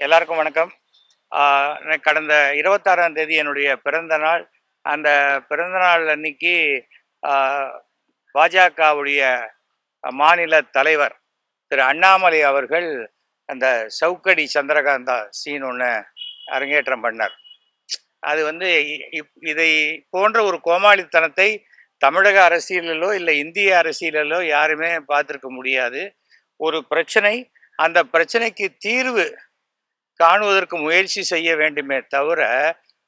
எல்லாருக்கும் வணக்கம். கடந்த 26ஆம் தேதி என்னுடைய பிறந்த நாள். அந்த பிறந்த நாள் அன்னைக்கு ஆ, பாஜகவுடைய மாநில தலைவர் திரு அண்ணாமலை அவர்கள் அந்த சவுக்கடி சந்திரகாந்தா சீன் ஒன்று அரங்கேற்றம் பண்ணார். அது வந்து இதை போன்ற ஒரு கோமாளித்தனத்தை தமிழக அரசியலிலோ இல்லை இந்திய அரசியலிலோ யாருமே பார்த்துருக்க முடியாது. ஒரு பிரச்சனை, அந்த பிரச்சனைக்கு தீர்வு காணுவதற்கு முயற்சி செய்ய வேண்டுமே தவிர,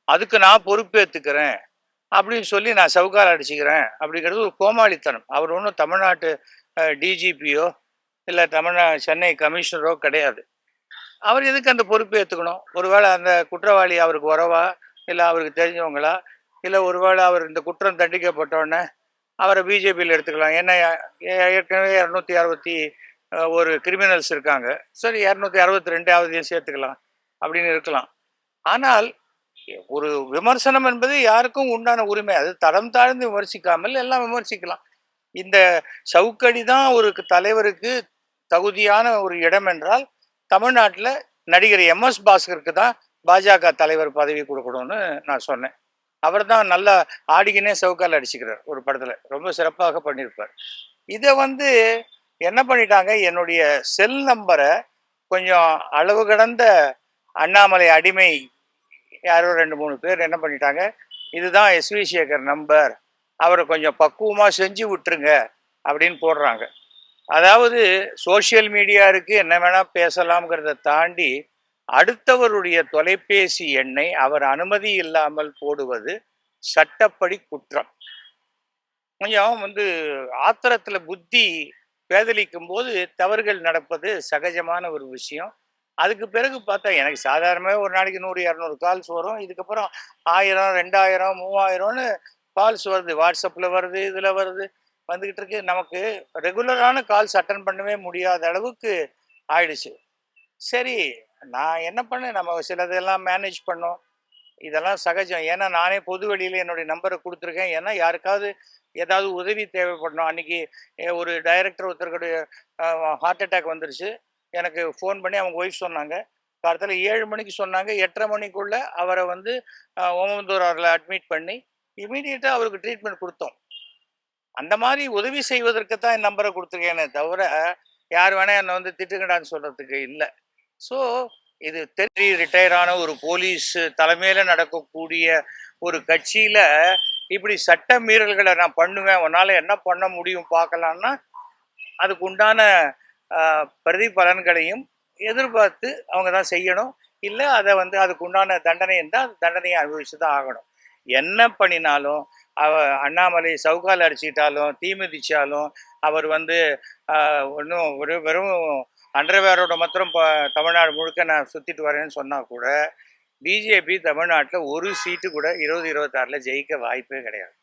அதுக்கு நான் பொறுப்பேற்றுக்கிறேன் அப்படின்னு சொல்லி நான் சவுக்கால் அடிச்சுக்கிறேன் அப்படிங்கிறது ஒரு கோமாளித்தனம். அவர் ஒன்றும் தமிழ்நாட்டு டிஜிபியோ இல்லை சென்னை கமிஷனரோ கிடையாது. அவர் எதுக்கு அந்த பொறுப்பு ஏற்றுக்கணும்? ஒருவேளை அந்த குற்றவாளி அவருக்கு உறவா, இல்லை அவருக்கு தெரிஞ்சவங்களா, இல்லை ஒருவேளை அவர் இந்த குற்றம் தண்டிக்கப்பட்டோடனே அவரை பிஜேபியில் எடுத்துக்கலாம். ஏன்னா ஏற்கனவே 260 ஒரு கிரிமினல்ஸ் இருக்காங்க. சரி, 262ஆவதையும் சேர்த்துக்கலாம் அப்படின்னு இருக்கலாம். ஆனால் ஒரு விமர்சனம் என்பது யாருக்கும் உண்டான உரிமை. அது தடம் தாழ்ந்து விமர்சிக்காமல் எல்லாம் விமர்சிக்கலாம். இந்த சவுக்கடி தான் ஒரு தலைவருக்கு தகுதியான ஒரு இடம் என்றால், தமிழ்நாட்டில் நடிகர் எம்.எஸ். பாஸ்கருக்கு தான் பாஜக தலைவர் பதவி கொடுக்கணும்னு நான் சொன்னேன். அவர் தான் நல்லா ஆடிக்கினே சவுக்கால் அடிச்சுக்கிறார் ஒரு படத்தில், ரொம்ப சிறப்பாக பண்ணியிருப்பார். இதை என்ன பண்ணிட்டாங்க, என்னுடைய செல் நம்பரை கொஞ்சம் அளவு கடந்த அண்ணாமலை அடிமை யாரோ 2-3 பேர் என்ன பண்ணிட்டாங்க, இதுதான் எஸ்வி சேகர் நம்பர், அவரை கொஞ்சம் பக்குவமாக செஞ்சு விட்டுருங்க அப்படின்னு போடுறாங்க. அதாவது சோசியல் மீடியா இருக்கு, என்ன வேணா பேசலாம்ங்கிறத தாண்டி அடுத்தவருடைய தொலைபேசி எண்ணை அவர் அனுமதி இல்லாமல் போடுவது சட்டப்படி குற்றம். கொஞ்சம் ஆத்திரத்துல புத்தி பேதலிக்கும் போது தவறுகள் நடப்பது சகஜமான ஒரு விஷயம். அதுக்கு பிறகு பார்த்தா எனக்கு சாதாரணமாக ஒரு நாளைக்கு 100-200 கால்ஸ் வரும். இதுக்கப்புறம் 1000, 2000, 3000ன்னு கால்ஸ் வருது. வாட்ஸ்அப்பில் வருது, இதில் வருது, வந்துக்கிட்டு இருக்கு. நமக்கு ரெகுலரான கால்ஸ் அட்டன் பண்ணவே முடியாத அளவுக்கு ஆயிடுச்சு. சரி, நான் என்ன பண்ணேன், நம்ம சிலதெல்லாம் மேனேஜ் பண்ணோம். இதெல்லாம் சகஜம். ஏன்னா நானே பொது வெளியில் என்னுடைய நம்பரை கொடுத்துருக்கேன். ஏன்னா யாருக்காவது ஏதாவது உதவி தேவைப்படணும். அன்னைக்கு ஒரு டைரக்டர் ஒருத்தருடைய ஹார்ட் அட்டாக் வந்துருச்சு. எனக்கு ஃபோன் பண்ணி அவங்க ஒய்ஃப் சொன்னாங்க. காலத்தில் 7 மணிக்கு சொன்னாங்க. 8:30 மணிக்குள்ளே அவரை ஓமந்தூராரில் அட்மிட் பண்ணி இமீடியட்டாக அவருக்கு ட்ரீட்மெண்ட் கொடுத்தோம். அந்த மாதிரி உதவி செய்வதற்கு தான் என் நம்பரை கொடுத்துருக்கேனே தவிர யார் வேணா என்னை திட்டுங்கடான்னு சொல்கிறதுக்கு இல்லை. ஸோ இது ரிட்டையர் ஆன ஒரு போலீஸ் தலைமையில் நடக்கக்கூடிய ஒரு கட்சியில் இப்படி சட்ட மீறல்களை நான் பண்ணுவேன், உன்னால் என்ன பண்ண முடியும் பார்க்கலான்னா, அதுக்கு உண்டான பிரதிபலன்களையும் எதிர்பார்த்து அவங்க தான் செய்யணும். இல்லை அதை அதுக்கு உண்டான தண்டனை இருந்தால் அந்த தண்டனையை அனுபவிச்சு தான் ஆகணும். என்ன பண்ணினாலும் அண்ணாமலை சவுக்கால் அடிச்சுக்கிட்டாலும் தீ மிதிச்சாலும் அவர் ஒன்றும் வெறும் அண்டர்வேரோட மாத்திரம் தமிழ்நாடு முழுக்க நான் சுற்றிட்டு வரேன்னு சொன்னால் கூட பிஜேபி தமிழ்நாட்டில் ஒரு சீட்டு கூட 2026 ஜெயிக்க வாய்ப்பே கிடையாது.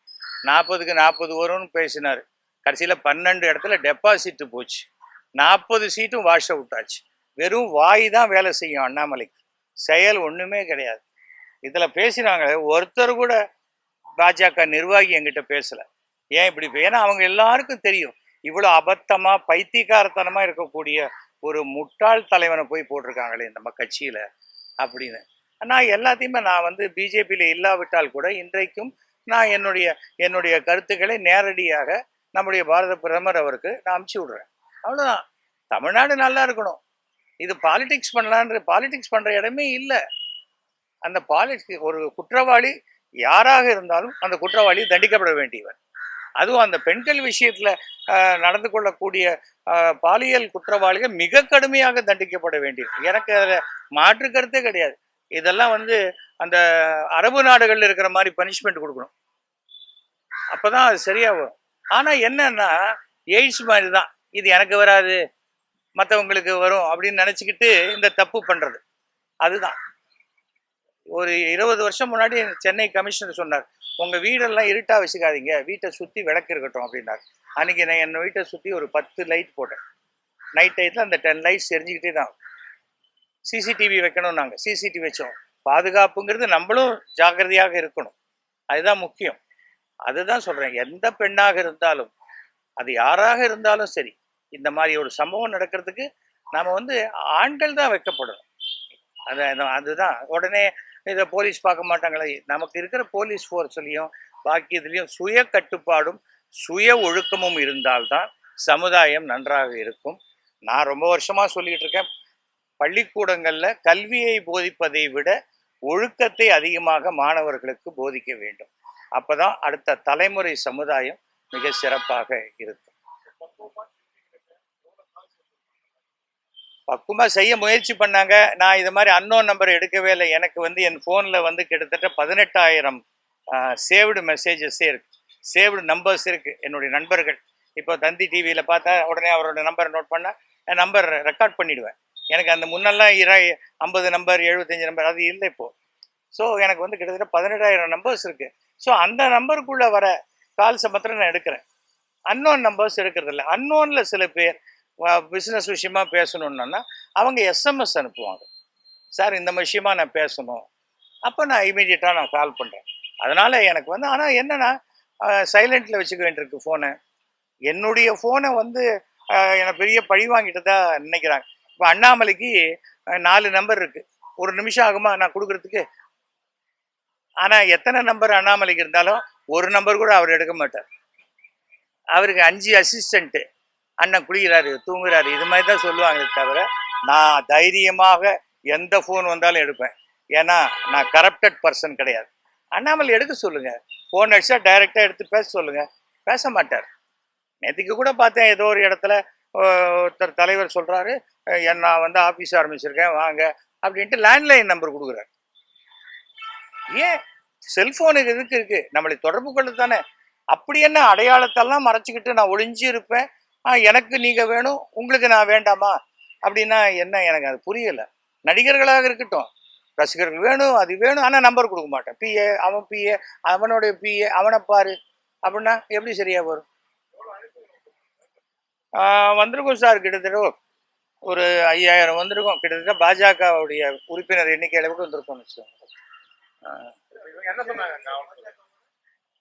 40க்கு 40 வரும்னு பேசினார். கடைசியில் 12 இடத்துல டெபாசிட் போச்சு. 40 சீட்டும் வாஷ் அவுட் ஆச்சு. வெறும் வாய் தான் வேலை செய்யும் அண்ணாமலைக்கு, செயல் ஒன்றுமே கிடையாது. இதில் பேசினாங்க, ஒருத்தர் கூட பாஜக நிர்வாகி என்கிட்ட பேசலை. ஏன் இப்படி? ஏன்னா அவங்க எல்லாருக்கும் தெரியும், இவ்வளோ அபத்தமாக பைத்தியக்காரத்தனமாக இருக்கக்கூடிய ஒரு முட்டாள் தலைவனை போய் போட்டிருக்காங்களே நம்ம கட்சியில் அப்படின்னு. நான் எல்லாத்தையுமே நான் பிஜேபியில் இல்லாவிட்டால் கூட இன்றைக்கும் நான் என்னுடைய கருத்துக்களை நேரடியாக நம்முடைய பாரத பிரதமர் அவருக்கு நான் அனுப்பிச்சி விடுறேன். அவ்வளோதான். தமிழ்நாடு நல்லா இருக்கணும். இது பாலிடிக்ஸ் பாலிடிக்ஸ் பண்ணுற இடமே இல்லை. அந்த ஒரு குற்றவாளி யாராக இருந்தாலும் அந்த குற்றவாளி தண்டிக்கப்பட வேண்டியவர். அதுவும் அந்த பெண்கள் விஷயத்துல நடந்து கொள்ளக்கூடிய பாலியல் குற்றவாளிகள் மிக கடுமையாக தண்டிக்கப்பட வேண்டியது. எனக்கு அதில் மாற்று கருத்தே கிடையாது. இதெல்லாம் அந்த அரபு நாடுகளில் இருக்கிற மாதிரி பனிஷ்மெண்ட் கொடுக்கணும், அப்பதான் அது சரியா வரும். ஆனா என்னன்னா, எய்ட்ஸ் மாதிரி தான், இது எனக்கு வராது மற்றவங்களுக்கு வரும் அப்படின்னு நினைச்சுக்கிட்டு இந்த தப்பு பண்றது. அதுதான் ஒரு 20 வருஷம் முன்னாடி சென்னை கமிஷனர் சொன்னார், உங்க வீடெல்லாம் இருட்டா வச்சுக்காதீங்க, வீட்டை சுற்றி விளக்கு இருக்கட்டும் அப்படின்னாரு. அன்னைக்கு நான் என் வீட்டை சுற்றி ஒரு 10 லைட் போட்டேன். நைட் டயத்தில் அந்த 10 லைட்ஸ் எரிஞ்சுக்கிட்டே தான். சிசிடிவி வைக்கணும், நாங்கள் சிசிடிவி வச்சோம். பாதுகாப்புங்கிறது நம்மளும் ஜாக்கிரதையாக இருக்கணும், அதுதான் முக்கியம். அதுதான் சொல்றேன், எந்த பெண்ணாக இருந்தாலும் அது யாராக இருந்தாலும் சரி, இந்த மாதிரி ஒரு சம்பவம் நடக்கிறதுக்கு நாம ஆண்கள் தான் வைக்கப்படணும். அதுதான் உடனே இதை போலீஸ் பார்க்க மாட்டாங்களே. நமக்கு இருக்கிற போலீஸ் ஃபோர்ஸ்லையும் பாக்கி இதுலேயும் சுய கட்டுப்பாடும் சுய ஒழுக்கமும் இருந்தால்தான் சமுதாயம் நன்றாக இருக்கும். நான் ரொம்ப வருஷமா சொல்லிட்டு இருக்கேன், பள்ளிக்கூடங்களில் கல்வியை போதிப்பதை விட ஒழுக்கத்தை அதிகமாக மாணவர்களுக்கு போதிக்க வேண்டும். அப்பதான் அடுத்த தலைமுறை சமுதாயம் மிக சிறப்பாக இருக்கும். பக்குவமா செய்ய முயற்சி பண்ணாங்க. நான் இது மாதிரி அன்னோன் நம்பர் எடுக்கவே இல்லை. எனக்கு என் ஃபோனில் கிட்டத்தட்ட 18,000 சேவ்டு மெசேஜஸே இருக்கு, சேவ்டு நம்பர்ஸ் இருக்கு. என்னுடைய நண்பர்கள் இப்போ தந்தி டிவியில் பார்த்தா உடனே அவரோட நம்பரை நோட் பண்ணால் நம்பர் ரெக்கார்ட் பண்ணிடுவேன். எனக்கு அந்த முன்னெல்லாம் 50 நம்பர் 75 நம்பர் அது இல்லை இப்போது. ஸோ எனக்கு கிட்டத்தட்ட 18,000 நம்பர்ஸ் இருக்குது. ஸோ அந்த நம்பருக்குள்ளே வர கால்ஸை மாத்திரம் நான் எடுக்கிறேன். அன்னோன் நம்பர்ஸ் எடுக்கிறது இல்லை. அன்னோனில் சில பேர் பிஸ்னஸ் விஷயமா பேசணுன்னா அவங்க எஸ்எம்எஸ் அனுப்புவாங்க, சார் இந்த விஷயமா நான் பேசணும். அப்போ நான் இமீடியட்டாக நான் கால் பண்ணுறேன். அதனால் எனக்கு ஆனால் என்னென்னா சைலண்டில் வச்சுக்க வேண்டியிருக்கு ஃபோனை. என்னுடைய ஃபோனை என்னை பெரிய பழி வாங்கிட்டு தான் நினைக்கிறாங்க. இப்போ அண்ணாமலைக்கு 4 நம்பர் இருக்குது. ஒரு நிமிஷம் ஆகுமா நான் கொடுக்குறதுக்கு? ஆனால் எத்தனை நம்பர் அண்ணாமலைக்கு இருந்தாலும் ஒரு நம்பர் கூட அவர் எடுக்க மாட்டார். அவருக்கு 5 அசிஸ்டண்ட்டு, அண்ணன் குளிக்கிறாரு தூங்குறாரு இது மாதிரி தான் சொல்லுவாங்க. தவிர நான் தைரியமாக எந்த ஃபோன் வந்தாலும் எடுப்பேன். ஏன்னா நான் கரப்டட் பர்சன் கிடையாது. அண்ணாமலை எடுக்க சொல்லுங்க, ஃபோன் அடிச்சா டைரெக்டாக எடுத்து பேச சொல்லுங்க. பேச மாட்டார். நேற்றுக்கு கூட பார்த்தேன், ஏதோ ஒரு இடத்துல ஒருத்தர் தலைவர் சொல்கிறாரு, நான் ஆஃபீஸ் ஆரம்பிச்சிருக்கேன் வாங்க அப்படின்ட்டு லேண்ட்லைன் நம்பர் கொடுக்குறாரு. ஏன் செல்ஃபோனுக்கு எதுக்கு இருக்குது? நம்மளை தொடர்பு கொள்ள தானே. அப்படி என்ன அடையாளத்தெல்லாம் மறைச்சிக்கிட்டு நான் ஒளிஞ்சு இருப்பேன், எனக்கு நீங்கள் வேணும் உங்களுக்கு நான் வேண்டாமா அப்படின்னா என்ன? எனக்கு அது புரியலை. நடிகர்களாக இருக்கட்டும், ரசிகர்கள் வேணும் அது வேணும், ஆனால் நம்பர் கொடுக்க மாட்டேன். பிஏ அவன் பிஏ அவனுடைய பிஏ அவனை பாரு அப்படின்னா எப்படி சரியா வரும்? வந்திருக்கும் சார், கிட்டத்தட்ட ஒரு 5000 வந்திருக்கும். கிட்டத்தட்ட பாஜகவுடைய உறுப்பினர் எண்ணிக்கை அளவுக்கு வந்திருக்கும்னு வச்சுக்கோங்க.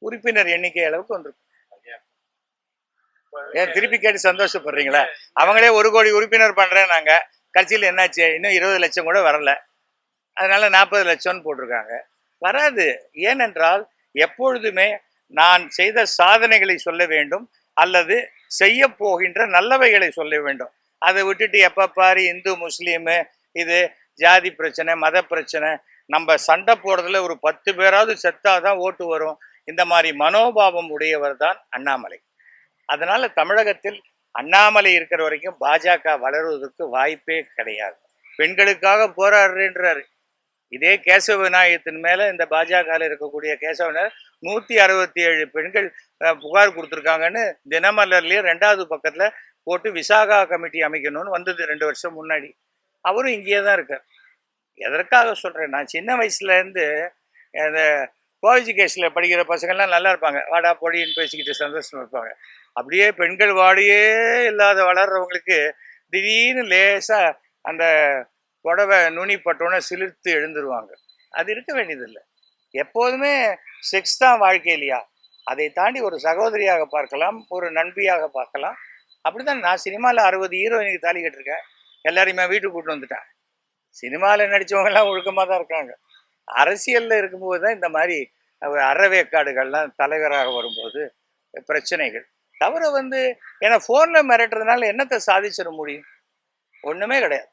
உறுப்பினர் எண்ணிக்கை அளவுக்கு வந்திருக்கும். ஏன் திருப்பி கேட்டு சந்தோஷப்படுறீங்களா? அவங்களே 1 கோடி உறுப்பினர் பண்றேன் நாங்க, கட்சியில் என்னாச்சு? இன்னும் 20 லட்சம் கூட வரல. அதனால 40 லட்சம்னு போட்டிருக்காங்க. வராது. ஏனென்றால் எப்பொழுதுமே நான் செய்த சாதனைகளை சொல்ல வேண்டும், அல்லது செய்ய போகின்ற நல்லவைகளை சொல்ல வேண்டும். அதை விட்டுட்டு எப்ப பாரு இந்து முஸ்லீமு இது ஜாதி பிரச்சனை மத பிரச்சனை, நம்ம சண்டை போடுறதுல ஒரு 10 பேராவது செத்தாதான் ஓட்டு வரும். இந்த மாதிரி மனோபாவம் உடையவர் தான் அண்ணாமலை. அதனால தமிழகத்தில் அண்ணாமலை இருக்கிற வரைக்கும் பாஜக வளருவதற்கு வாய்ப்பே கிடையாது. பெண்களுக்காக போராடுறேன்றாரு. இதே கேசவ விநாயகத்தின் மேல இந்த பாஜக இருக்கக்கூடிய கேசவ விநாயகர் 167 பெண்கள் புகார் கொடுத்துருக்காங்கன்னு தினமலர்லயே 2வது பக்கத்துல போட்டு விசாகா கமிட்டி அமைக்கணும்னு வந்தது 2 வருஷம் முன்னாடி. அவரும் இங்கேயே தான் இருக்கார். எதற்காக சொல்றேன், நான் சின்ன வயசுல இருந்து இந்த கோஎஜுகேஷன்ல படிக்கிற பசங்கள்லாம் நல்லா இருப்பாங்க, வாடா பொடின்னு பேசிக்கிட்டு சந்தோஷமா இருப்பாங்க. அப்படியே பெண்கள் வாடியே இல்லாத வளர்றவங்களுக்கு திடீர்னு லேசா அந்த புடவை நுனி பட்டோன்னு சிலிர்த்து எழுந்துருவாங்க. அது இருக்க வேண்டியதில்லை. எப்போதுமே செக்ஸ் தான் வாழ்க்கை இல்லையா? அதை தாண்டி ஒரு சகோதரியாக பார்க்கலாம், ஒரு நண்பியாக பார்க்கலாம். அப்படிதான் நான் சினிமாவில் 60 ஹீரோயினுக்கு தாலி கட்டிருக்கேன். எல்லாரையுமே வீட்டுக்கு கூட்டு வந்துட்டேன். சினிமாவில் நடித்தவங்க எல்லாம் ஒழுக்கமாக தான் இருக்காங்க. அரசியலில் இருக்கும்போது தான் இந்த மாதிரி அறவேக்காடுகள்லாம் தலைவராக வரும்போது பிரச்சனைகள். தவிர ஏன்னா ஃபோனில் மிரட்டுறதுனால என்னத்தை சாதிச்சிட முடியும்? ஒன்றுமே கிடையாது.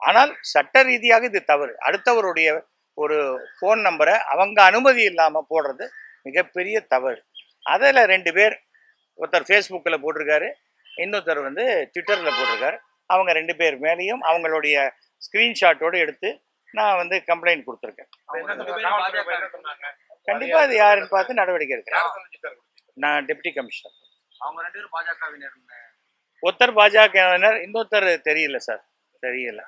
ஆனால் சட்ட ரீதியாக இது தவறு. அடுத்தவருடைய ஒரு ஃபோன் நம்பரை அவங்க அனுமதி இல்லாமல் போடுறது மிகப்பெரிய தவறு. அதில் 2 பேர், ஒருத்தர் ஃபேஸ்புக்கில் போட்டிருக்காரு, இன்னொருத்தர் ட்விட்டரில் போட்டிருக்காரு. அவங்க 2 பேர் மேலேயும் அவங்களுடைய ஸ்க்ரீன்ஷாட்டோடு எடுத்து நான் கம்ப்ளைண்ட் கொடுத்துருக்கேன். கண்டிப்பாக அது யாருன்னு பார்த்து நடவடிக்கை எடுக்கிறேன். நான் டெப்டி கமிஷனர். ஒருத்தர் பாஜகவினர், இன்னொருத்தர் தெரியல சார், தெரியல.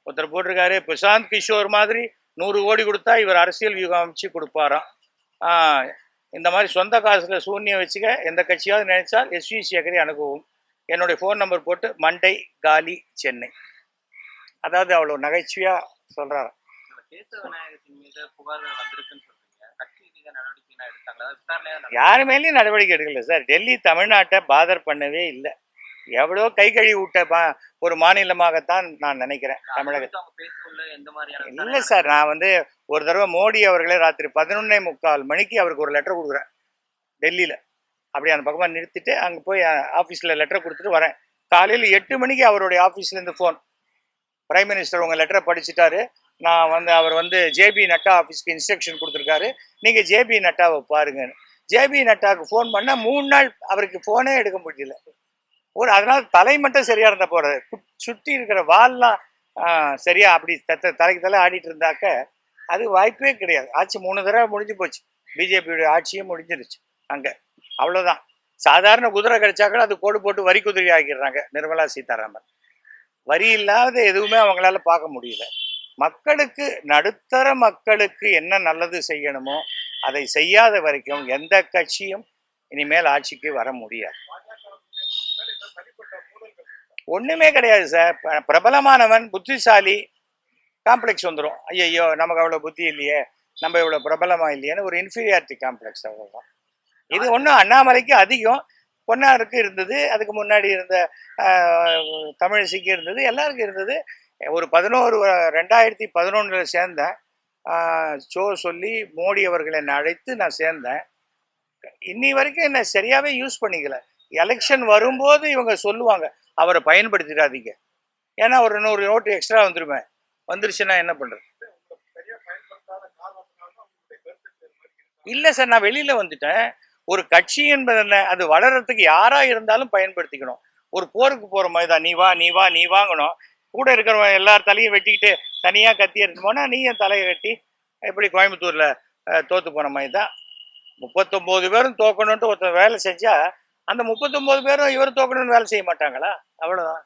ஒருத்தர் போட்டிருக்காரு, பிரசாந்த் கிஷோர் மாதிரி 100 கோடி கொடுத்தா இவர் அரசியல் வியூகம் அமைச்சு கொடுப்பாராம். இந்த மாதிரி சொந்த காசுல சூன்யம் வச்சுக்க எந்த கட்சியாவது நினைச்சால் SV சேகரை அனுபவம். என்னுடைய ஃபோன் நம்பர் போட்டு மண்டை காலி சென்னை. அதாவது அவ்வளோ நகைச்சுவையா சொல்றாரு. யாரு மேலேயும் நடவடிக்கை எடுக்கல சார். டெல்லி தமிழ்நாட்டை பாதர் பண்ணவே இல்லை. எவ்வளோ கை கழுவி விட்ட ஒரு மாநிலமாகத்தான் நான் நினைக்கிறேன் தமிழகம். இல்லை சார், நான் வந்து ஒரு தடவை மோடி அவர்களே ராத்திரி 11:45 மணிக்கு அவருக்கு ஒரு லெட்டர் கொடுக்குறேன் டெல்லியில். அப்படி அந்த பக்கமாக நிறுத்திட்டு அங்கே போய் ஆஃபீஸில் லெட்டர் கொடுத்துட்டு வரேன். காலையில் 8 மணிக்கு அவருடைய ஆஃபீஸ்லேருந்து ஃபோன், பிரைம் மினிஸ்டர் உங்கள் லெட்டரை படிச்சுட்டாரு, நான் வந்து அவர் வந்து ஜேபி நட்டா ஆஃபீஸ்க்கு இன்ஸ்ட்ரக்ஷன் கொடுத்துருக்காரு, நீங்கள் ஜேபி நட்டாவை பாருங்கன்னு. ஜேபி நட்டாவுக்கு ஃபோன் பண்ணால் 3 நாள் அவருக்கு ஃபோனே எடுக்க முடியல. அதனால தலை மட்டும் சரியா இருந்த போறது, சுற்றி இருக்கிற வால்லாம் சரியா அப்படி தலைக்கு தலை ஆடிட்டு இருந்தாக்க அது வாய்ப்பே கிடையாது. ஆட்சி 3 தடவை முடிஞ்சு போச்சு, பிஜேபியோட ஆட்சியும் முடிஞ்சிருச்சு அங்க. அவ்வளவுதான். சாதாரண குதிரை கிடைச்சா கூட அது கோடு போட்டு வரி குதிரை ஆக்கிடுறாங்க நிர்மலா சீதாராமன். வரி இல்லாத எதுவுமே அவங்களால பார்க்க முடியல. மக்களுக்கு, நடுத்தர மக்களுக்கு என்ன நல்லது செய்யணுமோ அதை செய்யாத வரைக்கும் எந்த கட்சியும் இனிமேல் ஆட்சிக்கு வர முடியாது. ஒண்ணுமே கிடையாது சார். பிரபலமானவன் புத்திசாலி, காம்ப்ளெக்ஸ் வந்துடும். ஐயோ நமக்கு அவ்வளவு புத்தி இல்லையே, நம்ம இவ்வளவு பிரபலமா இல்லையேன்னு ஒரு இன்ஃபீரியாரிட்டி காம்ப்ளெக்ஸ். அவ்வளவுதான். இது ஒன்றும் அண்ணாமலைக்கு அதிகம், பொன்னாருக்கு இருந்தது, அதுக்கு முன்னாடி இருந்த தமிழிசைக்கு இருந்தது, எல்லாருக்கும் இருந்தது. ஒரு 2011 சேர்ந்தேன். ஷோ சொல்லி மோடி அவர்கள் என்னை அழைத்து நான் சேர்ந்தேன். இன்னி வரைக்கும் என்ன சரியாவே யூஸ் பண்ணிக்கல. எலெக்ஷன் வரும்போது இவங்க சொல்லுவாங்க அவரை பயன்படுத்திடாதீங்க, ஏன்னா ஒரு 100 ஓட்டு எக்ஸ்ட்ரா வந்துருமே. வந்துருச்சுன்னா என்ன பண்றது? இல்லை சார், நான் வெளியில வந்துட்டேன். ஒரு கட்சி என்பது என்ன, அது வளர்றதுக்கு யாரா இருந்தாலும் பயன்படுத்திக்கணும். ஒரு போருக்கு போற மாதிரி தான், நீ வா நீ வா நீ வாங்கணும். கூட இருக்கிறவன் எல்லார் தலையும் வெட்டிக்கிட்டு தனியா கத்தி எடுத்து போனா நீ என் தலையை வெட்டி எப்படி கோயம்புத்தூர்ல தோத்து போன மாதிரி தான். 39 பேரும் தோக்கணும்ட்டு ஒருத்தர் வேலை செஞ்சா அந்த 39 பேரும் இவர் தோக்கணும்னு வேலை செய்ய மாட்டாங்களா? அவ்வளவுதான்.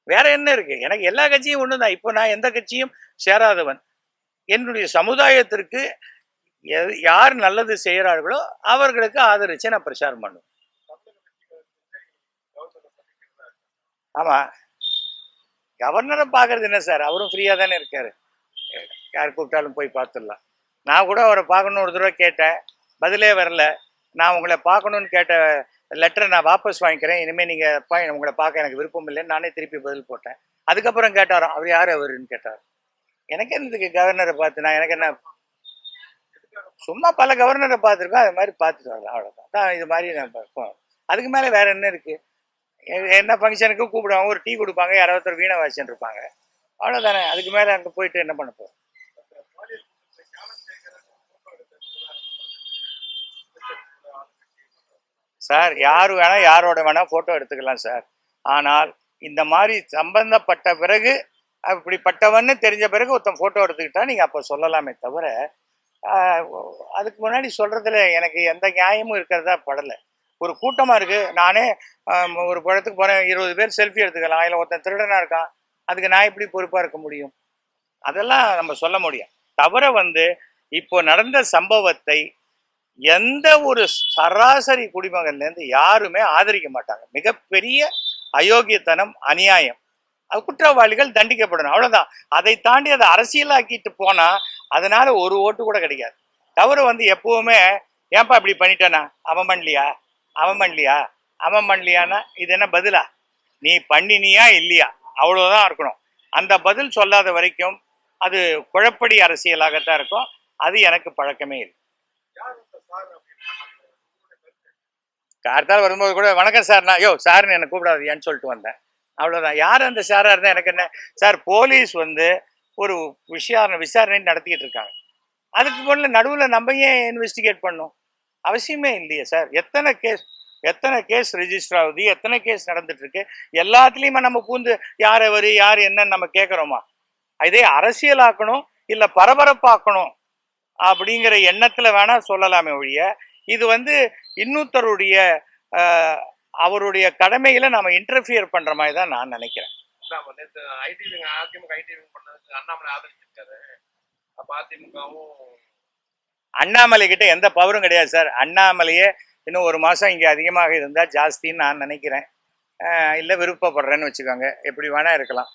வேற என்ன இருக்கு? எனக்கு எல்லா கட்சியும் ஒண்ணுதான். இப்போ நான் எந்த கட்சியும் சேராதவன். என்னுடைய சமுதாயத்திற்கு யார் நல்லது செய்யறார்களோ அவர்களுக்கு ஆதரிச்சு நான் பிரச்சாரம் பண்ணுவேன். ஆமா, கவர்னரை பாக்குறது என்ன சார், அவரும் ஃப்ரீயா தானே இருக்காரு, யார் கூப்பிட்டாலும் போய் பார்த்துடலாம். நான் கூட அவரை பார்க்கணும்னு ஒரு தடவை கேட்டேன், பதிலே வரல. நான் உங்களை பார்க்கணும்னு கேட்ட லெட்டரை நான் வாபஸ் வாங்கிக்கிறேன், இனிமேல் நீங்கள் உங்களை பார்க்க எனக்கு விருப்பம் இல்லைன்னு நானே திருப்பி பதில் போட்டேன். அதுக்கப்புறம் கேட்டாராம், அவர் யார் அவருன்னு கேட்டார். எனக்கு என்னதுக்கு கவர்னரை பார்த்து, நான் எனக்கு என்ன, சும்மா பல கவர்னரை பார்த்துருக்கோம், அது மாதிரி பார்த்துட்டு வரலாம், அவ்வளோதான். இது மாதிரி நான் பார்ப்போம். அதுக்கு மேலே வேற என்ன இருக்கு? என்ன ஃபங்க்ஷனுக்கு கூப்பிடுவாங்க, ஒரு டீ கொடுப்பாங்க, யாராவது வீணை வாசிச்சுட்டு இருப்பாங்க, அவ்வளோதானே. அதுக்கு மேலே அங்கே போயிட்டு என்ன பண்ண போகிறோம்? சார், யார் வேணா யாரோட வேணா போட்டோ எடுத்துக்கலாம் சார். ஆனால் இந்த மாதிரி சம்பந்தப்பட்ட பிறகு, அப்படிப்பட்டவன்னு தெரிஞ்ச பிறகு ஒருத்தன் போட்டோ எடுத்துக்கிட்டா நீங்க அப்ப சொல்லலாமே தவிர, அதுக்கு முன்னாடி சொல்றதுல எனக்கு எந்த நியாயமும் இருக்கிறதா படலை. ஒரு கூட்டமா இருக்கு, நானே ஒரு படத்துக்கு போறேன், 20 பேர் செல்ஃபி எடுத்துக்கலாம், அதில் ஒருத்தன் திருடனா இருக்கான், அதுக்கு நான் எப்படி பொறுப்பா இருக்க முடியும்? அதெல்லாம் நம்ம சொல்ல முடியும். தவிர இப்போ நடந்த சம்பவத்தை எந்த ஒரு சராசரி குடிமகன்ல இருந்து யாருமே ஆதரிக்க மாட்டாங்க. மிகப்பெரிய அயோக்கியத்தனம், அநியாயம். அது குற்றவாளிகள் தண்டிக்கப்படணும், அவ்வளவுதான். அதை தாண்டி அதை அரசியலாக்கிட்டு போனா அதனால ஒரு ஓட்டு கூட கிடைக்காது. தவிர எப்பவுமே ஏன்பா இப்படி பண்ணிட்டேனா, அவன் பண்ணலையா அவன் பண்ணலையா அவன் பண்ணலையானா இது என்ன பதிலா? நீ பண்ணினியா இல்லையா, அவ்வளவுதான் இருக்கணும். அந்த பதில் சொல்லாத வரைக்கும் அது குழப்படி அரசியலாகத்தான் இருக்கும். அது எனக்கு பழக்கமே இல்லை. கார்த்தால் வரும்போது கூட வணக்கம் சார்னா, யோ சார்னு என்னை கூப்பிடாது ஏன்னு சொல்லிட்டு வந்தேன், அவ்வளவுதான். யார் அந்த சாரா இருந்தா எனக்கு என்ன சார்? போலீஸ் ஒரு விசாரணை நடத்திக்கிட்டு இருக்காங்க, அதுக்கு முதல்ல நடுவில் நம்ம ஏன் இன்வெஸ்டிகேட் பண்ணும்? அவசியமே இல்லையே சார். எத்தனை கேஸ் ரெஜிஸ்டர் ஆகுது, எத்தனை கேஸ் நடந்துட்டு இருக்கு, எல்லாத்துலயுமே நம்ம பூந்து யார் அவர் யார் என்னன்னு நம்ம கேட்கிறோமா? இதே அரசியலாக்கணும் இல்ல பரபரப்பாக்கணும் அப்படிங்கிற எண்ணத்துல வேணா சொல்லலாமே ஒழிய, இது இன்னொருத்தருடைய அவருடைய கடமைகளை நாம இன்டர்ஃபியர் பண்ற மாதிரி தான் நான் நினைக்கிறேன். அண்ணாமலை கிட்ட எந்த பவரும் கிடையாது சார். அண்ணாமலையே இன்னும் 1 மாசம் இங்க அதிகமாக இருந்தா ஜாஸ்தின்னு நான் நினைக்கிறேன். இல்ல விருப்பப்படுறேன்னு வச்சுக்கோங்க, எப்படி வேணா இருக்கலாம்.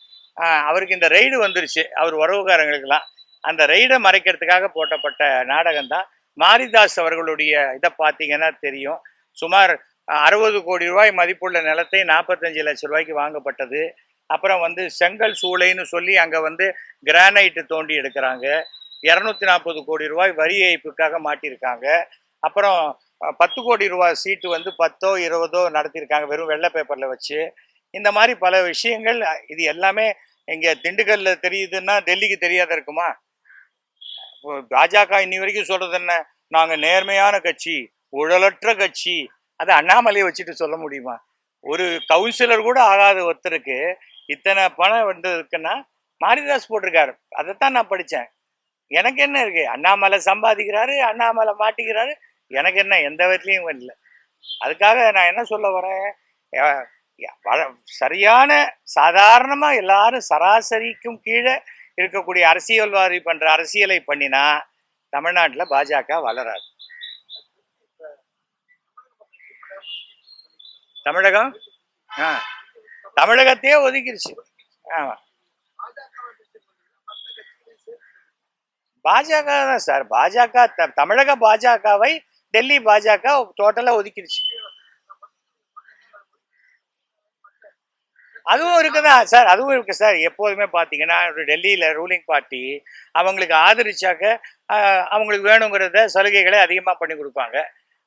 அவருக்கு இந்த ரெய்டு வந்துருச்சு, அவர் உறவுக்காரங்களுக்கெல்லாம். அந்த ரெய்டை மறைக்கிறதுக்காக போட்டப்பட்ட நாடகம் தான். மாரிதாஸ் அவர்களுடைய இதை பார்த்தீங்கன்னா தெரியும். சுமார் 60 கோடி ரூபாய் மதிப்புள்ள நிலத்தை 45 லட்சம் ரூபாய்க்கு வாங்கப்பட்டது. அப்புறம் வந்து செங்கல் சூளைன்னு சொல்லி அங்கே வந்து கிரானைட்டு தோண்டி எடுக்கிறாங்க. 240 கோடி ரூபாய் வரி ஏய்ப்புக்காக மாட்டியிருக்காங்க. அப்புறம் 10 கோடி ரூபாய் சீட்டு வந்து 10ஓ 20ஓ நடத்தியிருக்காங்க வெறும் வெள்ளை பேப்பரில் வச்சு. இந்த மாதிரி பல விஷயங்கள். இது எல்லாமே இங்கே திண்டுக்கல்ல தெரியுதுன்னா டெல்லிக்கு தெரியாத இருக்குமா? பாஜக இன்னி வரைக்கும் சொல்றது என்ன? நாங்கள் நேர்மையான கட்சி, ஊழலற்ற கட்சி. அதை அண்ணாமலையை வச்சுட்டு சொல்ல முடியுமா? ஒரு கவுன்சிலர் கூட ஆகாத ஒருத்தருக்கு இத்தனை பணம் வந்ததுக்குன்னா மாரிதாஸ் போட்டிருக்காரு. அதைத்தான் நான் படித்தேன். எனக்கு என்ன இருக்கு? அண்ணாமலை சம்பாதிக்கிறாரு, அண்ணாமலை மாட்டிக்கிறாரு. எனக்கு என்ன, எந்த விதத்துலையும் இல்லை. அதுக்காக நான் என்ன சொல்ல வரேன், சரியான சாதாரணமா எல்லாரும் சராசரிக்கும் கீழே இருக்கக்கூடிய அரசியல்வாதி பண்ற அரசியலை பண்ணினா தமிழ்நாட்டில் பாஜக வளராது. தமிழகம் தமிழகத்தையே ஒதுக்கிடுச்சு. ஆமா, பாஜக தான் சார். பாஜக தமிழக பாஜகவை டெல்லி பாஜக டோட்டலா ஒதுக்கிடுச்சு. அதுவும் இருக்குதா சார்? அதுவும் இருக்கு சார். எப்போதுமே பார்த்தீங்கன்னா டெல்லியில் ரூலிங் பார்ட்டி அவங்களுக்கு ஆதரிச்சாக்க அவங்களுக்கு வேணுங்கிறத சலுகைகளை அதிகமாக பண்ணி கொடுப்பாங்க.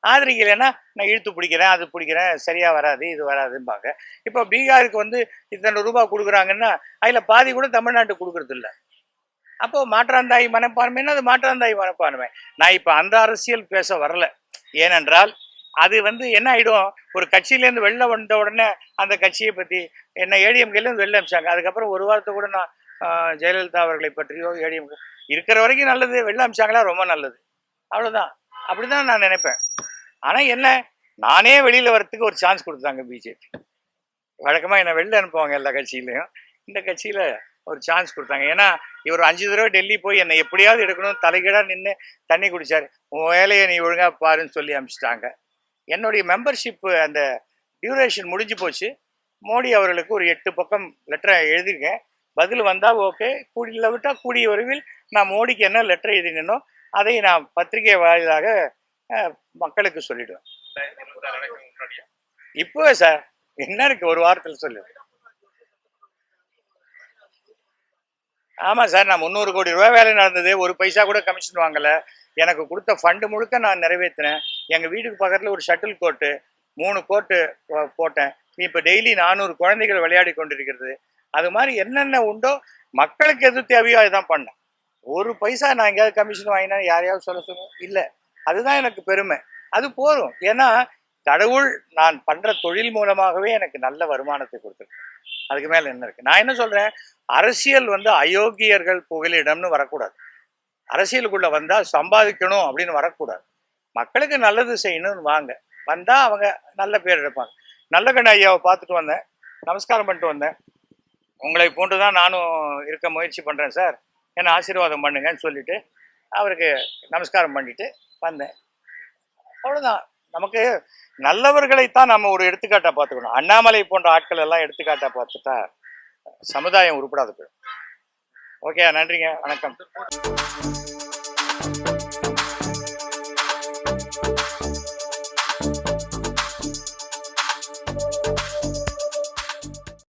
ஆதரிக்கலைன்னா நான் இழுத்து பிடிக்கிறேன், அது பிடிக்கிறேன், சரியாக வராது, இது வராதும்பாங்க. இப்போ பீகாருக்கு வந்து இத்தனை ரூபாய் கொடுக்குறாங்கன்னா அதில் பாதி கூட தமிழ்நாட்டுக்கு கொடுக்கறது இல்லை. அப்போ மாற்றாந்தாய் மனப்பான்மைன்னா அது மாற்றாந்தாய் மனப்பான்மை. நான் இப்போ அந்த அரசியல் பேச வரல. ஏனென்றால் அது வந்து என்ன ஆகிடும், ஒரு கட்சியிலேருந்து வெளில வந்த உடனே அந்த கட்சியை பற்றி என்ன ஏடிஎம்கேலேருந்து வெளில அமிச்சாங்க. அதுக்கப்புறம் ஒரு வாரத்தை கூட நான் ஜெயலலிதா அவர்களை பற்றியோ ஏடிஎம்கே இருக்கிற வரைக்கும் நல்லது, வெளில அமிச்சாங்களா ரொம்ப நல்லது, அவ்வளோதான். அப்படி தான் நான் நினைப்பேன். ஆனால் என்ன, நானே வெளியில் வரத்துக்கு ஒரு சான்ஸ் கொடுத்தாங்க பிஜேபி. வழக்கமாக என்னை வெளில அனுப்புவாங்க எல்லா கட்சியிலையும். இந்த கட்சியில் ஒரு சான்ஸ் கொடுத்தாங்க. ஏன்னா இவர் 5 தடவை டெல்லி போய் என்னை எப்படியாவது எடுக்கணும் தலைகீழாக நின்று தண்ணி குடிச்சார். உன் வேலையை நீ ஒழுங்காக பாருன்னு சொல்லி அனுப்பிச்சிட்டாங்க. என்னுடைய மெம்பர்ஷிப்பு அந்த டியூரேஷன் முடிஞ்சு போச்சு. மோடி அவர்களுக்கு ஒரு 8 பக்கம் லெட்டரை எழுதிருக்கேன். பதில் வந்தால் ஓகே, கூடியில் விட்டால் கூடிய விரைவில் நான் மோடிக்கு என்ன லெட்டர் எழுதினோ அதை நான் பத்திரிகை வாயிலாக மக்களுக்கு சொல்லிடுவேன். இப்போ சார் என்ன இருக்கு, ஒரு வாரத்தில் சொல்லுவேன். ஆமாம் சார், நான் 300 கோடி ரூபாய் வேலை நடந்தது, ஒரு பைசா கூட கமிஷன் வாங்கலை. எனக்கு கொடுத்த ஃபண்டு முழுக்க நான் நிறைவேற்றினேன். எங்கள் வீட்டுக்கு பக்கத்தில் ஒரு ஷட்டில் கோர்ட்டு 3 கோர்ட்டு போட்டேன். இப்போ டெய்லி 400 குழந்தைகள் விளையாடி கொண்டிருக்கிறது. அது மாதிரி என்னென்ன உண்டோ மக்களுக்கு எது தேவையோ அதுதான் பண்ணேன். ஒரு பைசா நான் எங்கேயாவது கமிஷன் வாங்கினா யாரையாவது சொல்ல இல்லை. அதுதான் எனக்கு பெருமை. அது போதும். ஏன்னா கடவுள் நான் பண்ணுற தொழில் மூலமாகவே எனக்கு நல்ல வருமானத்தை கொடுத்துருக்கு. அதுக்கு மேலே என்ன இருக்குது? நான் என்ன சொல்கிறேன், அரசியல் வந்து அயோக்கியர்கள் புகலிடம்னு வரக்கூடாது. அரசியலுக்குள்ளே வந்தால் சம்பாதிக்கணும் அப்படின்னு வரக்கூடாது. மக்களுக்கு நல்லது செய்யணும்னு வாங்க. வந்தால் அவங்க நல்ல பேர் எடுப்பாங்க. நல்லகண்ண ஐயாவை பார்த்துட்டு வந்தேன், நமஸ்காரம் பண்ணிட்டு வந்தேன். உங்களை போன்று தான் நானும் இருக்க முயற்சி பண்ணுறேன் சார், என்னை ஆசீர்வாதம் பண்ணுங்கன்னு சொல்லிட்டு அவருக்கு நமஸ்காரம் பண்ணிட்டு வந்தேன். அவ்வளோதான். நமக்கு நல்லவர்களைத்தான் நம்ம ஒரு எடுத்துக்காட்டாக பார்த்துக்கணும். அண்ணாமலை போன்ற ஆட்கள் எல்லாம் எடுத்துக்காட்டாக பார்த்துட்டா சமுதாயம் உருப்படாது போயிடும். ஓகே, நன்றிங்க, வணக்கம்.